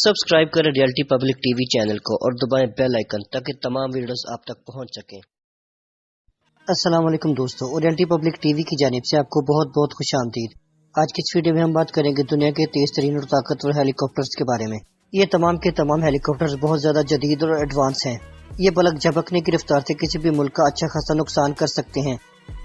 Subscribe करें reality public TV channel को और दबाएं बेल आइकन ताकि तमाम वीडियोस आप तक पहुंच सकें। अस्सलाम वालेकुम दोस्तों, और रियलिटी पब्लिक टीवी की जानिब से आपको बहुत बहुत खुश आमदीद। आज की इस वीडियो में हम बात करेंगे दुनिया के तेज तरीन और ताकतवर हेलीकॉप्टर्स के बारे में। ये तमाम के तमाम हेलीकॉप्टर्स बहुत ज्यादा जदीद और एडवांस हैं। ये पलक झपकने की रफ्तार से किसी भी मुल्क का अच्छा खासा नुकसान कर सकते हैं।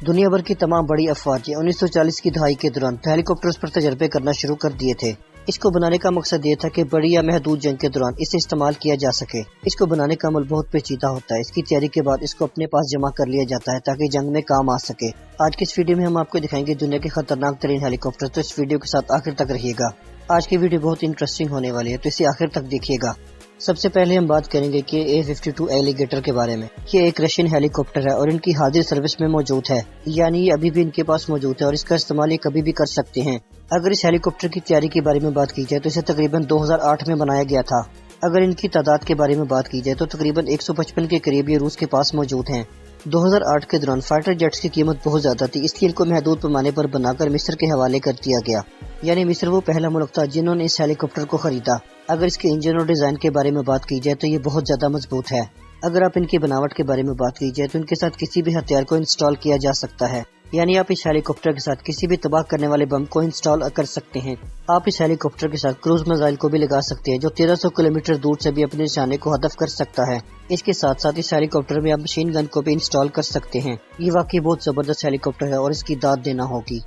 दुनिया भर की तमाम बड़ी अफवाज 1940 की दहाई के दौरान हेलीकॉप्टर्स पर तजर्बे करना शुरू कर दिए थे। इसको बनाने का मकसद ये था कि बड़ी या महदूद जंग के दौरान इसे इस्तेमाल किया जा सके। इसको बनाने का अमल बहुत पेचीदा होता है। इसकी तैयारी के बाद इसको अपने पास जमा कर लिया जाता है ताकि जंग में काम आ सके। आज की इस वीडियो में हम आपको दिखाएंगे दुनिया के खतरनाक तरीन हेलीकॉप्टर, तो इस वीडियो के साथ आखिर तक रहिएगा। आज की वीडियो बहुत इंटरेस्टिंग होने वाली है, तो इसे आखिर तक देखिएगा। सबसे पहले हम बात करेंगे कि A-52 एलिगेटर के बारे में। ये एक रशियन हेलीकॉप्टर है और इनकी हाजिर सर्विस में मौजूद है, यानी ये अभी भी इनके पास मौजूद है और इसका इस्तेमाल ये कभी भी कर सकते हैं। अगर इस हेलीकॉप्टर की तैयारी के बारे में बात की जाए तो इसे तकरीबन 2008 में बनाया गया था। अगर इनकी तादाद के बारे में बात की जाए तो तकरीबन 155 के करीब ये रूस के पास मौजूद हैं। 2008 के दौरान फाइटर जेट्स की कीमत बहुत ज्यादा थी, इसलिए इनको महदूद पैमाने पर बनाकर मिस्र के हवाले कर दिया गया। यानी मिस्र वो पहला मुल्क था जिन्होंने इस हेलीकॉप्टर को खरीदा। अगर इसके इंजन और डिजाइन के बारे में बात की जाए तो ये बहुत ज्यादा मजबूत है। अगर आप इनकी बनावट के बारे में बात की जाए तो इनके साथ किसी भी हथियार को इंस्टॉल किया जा सकता है, यानी आप इस हेलीकॉप्टर के साथ किसी भी तबाह करने वाले बम को इंस्टॉल कर सकते हैं। आप इस हेलीकॉप्टर के साथ क्रूज मिसाइल को भी लगा सकते हैं जो 1300 किलोमीटर दूर से भी अपने निशाने को हदफ कर सकता है। इसके साथ साथ इस हेलीकॉप्टर में आप मशीन गन को भी इंस्टॉल कर सकते हैं। ये वाकई बहुत जबरदस्त हेलीकॉप्टर है और इसकी दाद देना होगी।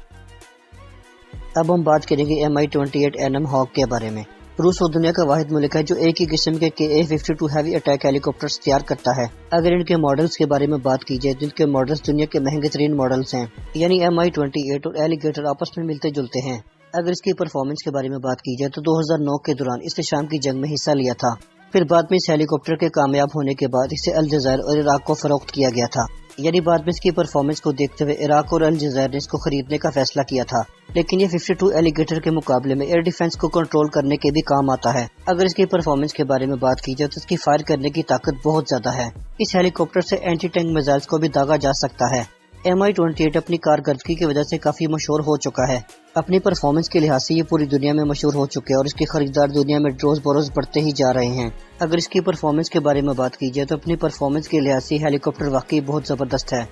अब हम बात करेंगे Mi-28NM हॉक के बारे में। रूस वो दुनिया का वाहिद मुल्क है जो एक ही किस्म के A-52 हैवी अटैक हेलीकॉप्टर्स तैयार करता है। अगर इनके मॉडल्स के बारे में बात की जाए तो इनके मॉडल्स दुनिया के महंगे तरीन मॉडल्स हैं, यानी Mi-28 और एलिगेटर आपस में मिलते जुलते हैं। अगर इसकी परफॉर्मेंस के बारे में बात की जाए तो 2009 के दौरान इसने शाम की जंग में हिस्सा लिया था। फिर बाद में इस हेलीकॉप्टर के कामयाब होने के बाद इसे अलजायर और इराक को फरोख्त किया गया था। यानी बाद में इसकी परफॉर्मेंस को देखते हुए इराक और अलजायर ने इसको खरीदने का फैसला किया था। लेकिन ये 52 एलिगेटर के मुकाबले में एयर डिफेंस को कंट्रोल करने के भी काम आता है। अगर इसकी परफॉर्मेंस के बारे में बात की जाए तो इसकी फायर करने की ताकत बहुत ज्यादा है। इस हेलीकॉप्टर से एंटी टैंक मिसाइल्स को भी दागा जा सकता है। Mi-28 अपनी कारकर्दगी की वजह से काफी मशहूर हो चुका है। अपनी परफॉर्मेंस के लिहाज से ये पूरी दुनिया में मशहूर हो चुके हैं और इसके खरीदार दुनिया में रोज बरोज बढ़ते ही जा रहे हैं। अगर इसकी परफॉर्मेंस के बारे में बात की जाए तो अपनी परफॉर्मेंस के लिहाज से हेलीकॉप्टर वाकई बहुत जबरदस्त है।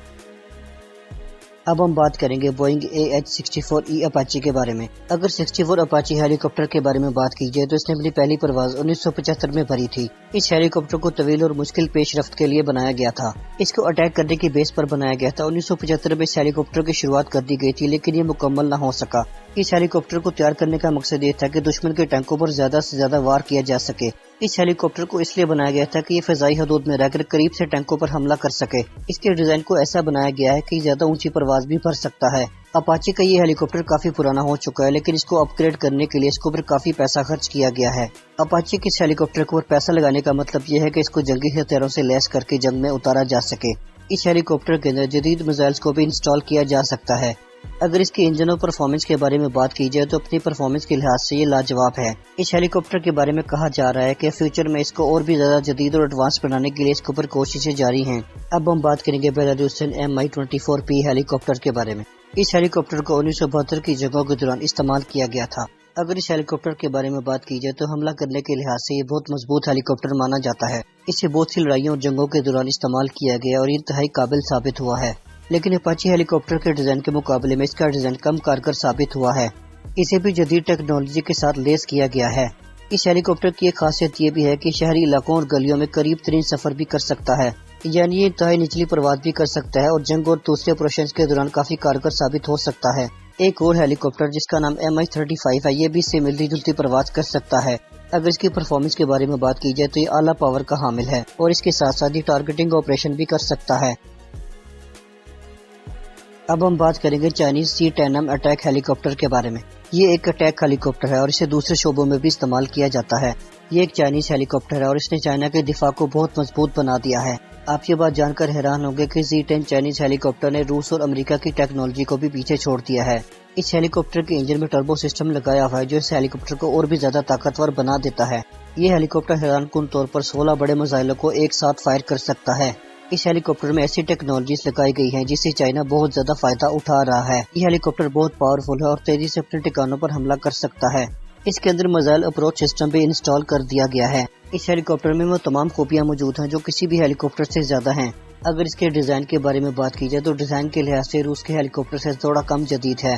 अब हम बात करेंगे बोइंग AH-64E अपाची के बारे में। अगर 64 अपाची हेलीकॉप्टर के बारे में बात की जाए तो इसने अपनी पहली परवाज 1975 में भरी थी। इस हेलीकॉप्टर को तवील और मुश्किल पेशरफ्त के लिए बनाया गया था। इसको अटैक करने की बेस पर बनाया गया था। 1975 में इस हेलीकॉप्टर की शुरुआत कर दी गई थी, लेकिन ये मुकम्मल न हो सका। इस हेलीकॉप्टर को तैयार करने का मकसद ये था कि दुश्मन के टैंकों पर ज्यादा से ज्यादा वार किया जा सके। इस हेलीकॉप्टर को इसलिए बनाया गया था कि ये फजाई हदूद में रहकर करीब से टैंकों पर हमला कर सके। इसके डिजाइन को ऐसा बनाया गया है कि ज्यादा ऊंची परवाज भी भर सकता है। अपाची का ये हेलीकॉप्टर काफी पुराना हो चुका है, लेकिन इसको अपग्रेड करने के लिए इसके ऊपर काफी पैसा खर्च किया गया है। अपाची के इस हेलीकॉप्टर के ऊपर पैसा लगाने का मतलब ये है कि इसको जंगी हथियारों से लैस करके जंग में उतारा जा सके। इस हेलीकॉप्टर के अंदर जदीद मिसाइल्स को भी इंस्टॉल किया जा सकता है। अगर इसके इंजन और परफॉर्मेंस के बारे में बात की जाए तो अपनी परफॉर्मेंस के लिहाज से ये लाजवाब है। इस हेलीकॉप्टर के बारे में कहा जा रहा है कि फ्यूचर में इसको और भी ज्यादा जदीद और एडवांस बनाने के लिए इसके ऊपर कोशिशें जारी हैं। अब हम बात करेंगे बेलारूसियन Mi-24P हेलीकॉप्टर के बारे में। इस हेलीकॉप्टर को 1972 की जंगों के दौरान इस्तेमाल किया गया था। अगर इस हेलीकॉप्टर के बारे में बात की जाए तो हमला करने के लिहाज से ये बहुत मजबूत हेलीकॉप्टर माना जाता है। इसे बहुत सी लड़ाइयों और जंगों के दौरान इस्तेमाल किया गया और इंतहाई काबिल साबित हुआ है। लेकिन अपाची हेलीकॉप्टर के डिजाइन के मुकाबले में इसका डिजाइन कम कारगर साबित हुआ है। इसे भी जदीद टेक्नोलॉजी के साथ लेस किया गया है। इस हेलीकॉप्टर की एक खासियत ये भी है कि शहरी इलाकों और गलियों में करीब तरीन सफर भी कर सकता है, यानी ये इंतहाई निचली परवाज भी कर सकता है और जंग और दूसरे ऑपरेशंस के दौरान काफी कारगर साबित हो सकता है। एक और हेलीकॉप्टर जिसका नाम Mi-35 है, ये भी इससे मिलती जुलती परवाज कर सकता है। अगर इसकी परफॉर्मेंस के बारे में बात की जाए तो ये आला पावर का हामिल है और इसके साथ साथ ही टारगेटिंग ऑपरेशन भी कर सकता है। अब हम बात करेंगे चाइनीज C-10M अटैक हेलीकॉप्टर के बारे में। ये एक अटैक हेलीकॉप्टर है और इसे दूसरे शोबों में भी इस्तेमाल किया जाता है। ये एक चाइनीज हेलीकॉप्टर है और इसने चाइना के दिफा को बहुत मजबूत बना दिया है। आप ये बात जानकर हैरान होंगे कि C-10 चाइनीज हेलीकॉप्टर ने रूस और अमेरिका की टेक्नोलॉजी को भी पीछे छोड़ दिया है। इस हेलीकॉप्टर के इंजन में टर्बो सिस्टम लगाया हुआ है जो इस हेलीकॉप्टर को और भी ज्यादा ताकतवर बना देता है। ये हेलीकॉप्टर हैरानकुन तौर पर 16 बड़े मिसाइलों को एक साथ फायर कर सकता है। इस हेलीकॉप्टर में ऐसी टेक्नोलॉजीज लगाई गई हैं जिससे चाइना बहुत ज्यादा फायदा उठा रहा है। ये हेलीकॉप्टर बहुत पावरफुल है और तेजी से अपने ठिकानों पर हमला कर सकता है। اس کے اندر میزائل اپروچ سسٹم بھی انسٹال کر دیا گیا ہے۔ اس ہیلی کاپٹر میں وہ تمام خوبیاں موجود ہیں جو کسی بھی ہیلی کاپٹر سے زیادہ ہیں۔ اگر اس کے ڈیزائن کے بارے میں بات کی جائے تو ڈیزائن کے لحاظ سے روس کے ہیلی کاپٹر سے تھوڑا کم جدید ہے،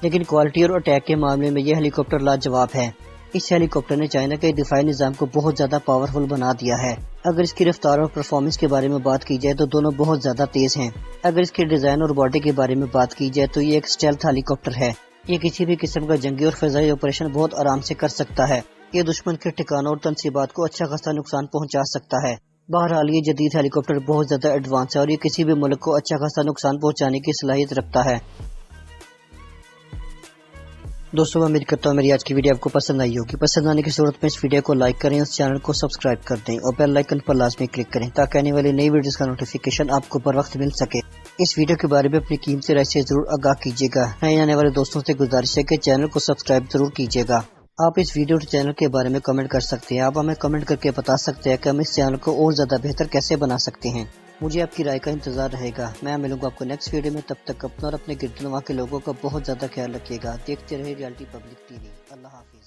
لیکن کوالٹی اور اٹیک کے معاملے میں یہ ہیلی کاپٹر لاجواب ہے۔ اس ہیلی کاپٹر نے چائنا کے دفاعی نظام کو بہت زیادہ پاورفل بنا دیا ہے۔ اگر اس کی رفتار اور پرفارمنس کے بارے میں بات کی جائے تو دونوں بہت زیادہ تیز ہیں۔ اگر اس کے ڈیزائن اور باڈی کے بارے میں بات کی جائے تو یہ ایک اسٹیلتھ ہیلی کاپٹر ہے۔ یہ کسی بھی قسم کا جنگی اور فضائی آپریشن بہت آرام سے کر سکتا ہے۔ یہ دشمن کے ٹھکانوں اور تنصیبات کو اچھا خاصا نقصان پہنچا سکتا ہے۔ بہرحال یہ جدید ہیلی کاپٹر بہت زیادہ ایڈوانس ہے اور یہ کسی بھی ملک کو اچھا خاصا نقصان پہنچانے کی صلاحیت رکھتا ہے۔ دوستوں میں امید کرتا ہوں میری آج کی ویڈیو آپ کو پسند آئی ہوگی۔ پسند آنے کی صورت میں اس ویڈیو کو لائک کریں، اس چینل کو سبسکرائب کر دیں اور بیل آئیکن پر لازمی کلک کریں تاکہ آنے والی نئی ویڈیوز کا نوٹیفیکیشن آپ کو پر وقت مل سکے۔ اس ویڈیو کے بارے میں اپنی قیمتی رائے سے ضرور آگاہ کیجیے گا۔ نئے آنے والے دوستوں سے گزارش ہے کہ چینل کو سبسکرائب ضرور کیجیے گا۔ آپ اس ویڈیو اور چینل کے بارے میں کمنٹ کر سکتے ہیں۔ آپ ہمیں کمنٹ کر کے بتا سکتے ہیں کہ ہم اس چینل کو اور زیادہ بہتر کیسے بنا سکتے ہیں۔ مجھے آپ کی رائے کا انتظار رہے گا۔ میں ملوں گا آپ کو نیکسٹ ویڈیو میں، تب تک اپنا اور اپنے گرد و نواح کے لوگوں کا بہت زیادہ خیال رکھیے گا۔ دیکھتے رہے ریئلٹی پبلک ٹی وی۔ اللہ حافظ۔